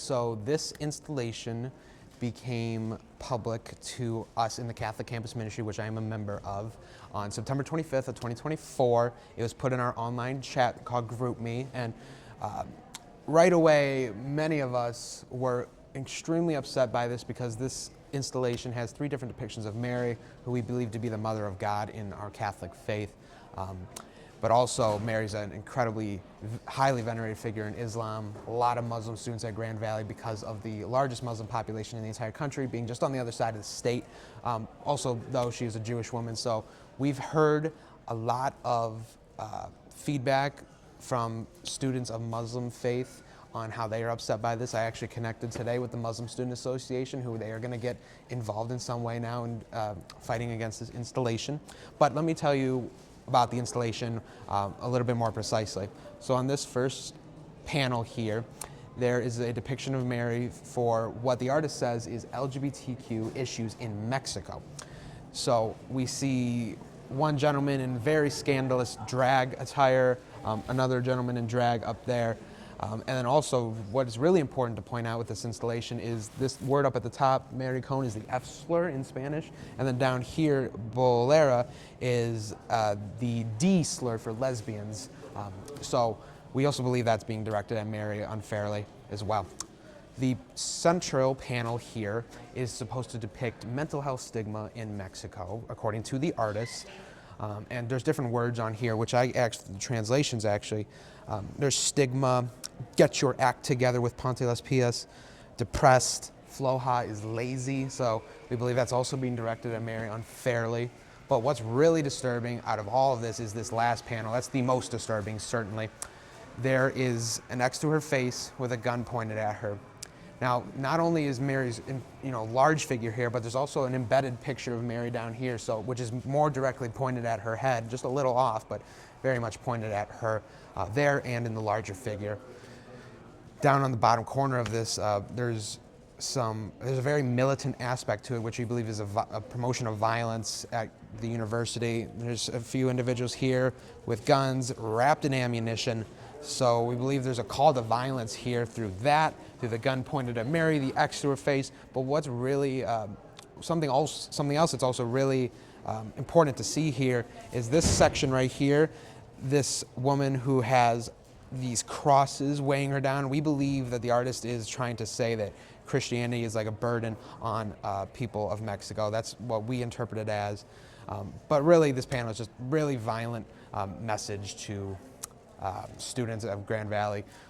So this installation became public to us in the Catholic Campus Ministry, which I am a member of, on September 25th of 2024. It was put in our online chat called GroupMe, and right away, many of us were extremely upset by this because this installation has three different depictions of Mary, who we believe to be the Mother of God in our Catholic faith. But also Mary's an incredibly highly venerated figure in Islam. A lot of Muslim students at Grand Valley, because of the largest Muslim population in the entire country, being just on the other side of the state. Also, though, she is a Jewish woman, so we've heard a lot of feedback from students of Muslim faith on how they are upset by this. I actually connected today with the Muslim Student Association, who they are going to get involved in some way now in fighting against this installation. But let me tell you about the installation a little bit more precisely. So on this first panel here, there is a depiction of Mary for what the artist says is LGBTQ issues in Mexico. So we see one gentleman in very scandalous drag attire, another gentleman in drag up there. And then also, what is really important to point out with this installation is this word up at the top, Mary Cone, is the F slur in Spanish. And then down here, bolera, is the D slur for lesbians. So we also believe that's being directed at Mary unfairly as well. The central panel here is supposed to depict mental health stigma in Mexico, according to the artist. And there's different words on here, which the translations actually. There's stigma, get your act together with Ponte las Pias, depressed, floja is lazy, so we believe that's also being directed at Mary unfairly. But what's really disturbing out of all of this is this last panel. That's the most disturbing, certainly. There is an X to her face with a gun pointed at her. Now, not only is Mary's large figure here, but there's also an embedded picture of Mary down here, which is more directly pointed at her head, just a little off, but very much pointed at her there and in the larger figure. Down on the bottom corner of this, there's a very militant aspect to it, which we believe is a promotion of violence at the university. There's a few individuals here with guns wrapped in ammunition. So we believe there's a call to violence here through the gun pointed at Mary, the X to her face. But what's really something else that's also really important to see here is this section right here. This woman who has these crosses weighing her down. We believe that the artist is trying to say that Christianity is like a burden on people of Mexico. That's what we interpret it as. But really, this panel is just really violent message to students of Grand Valley.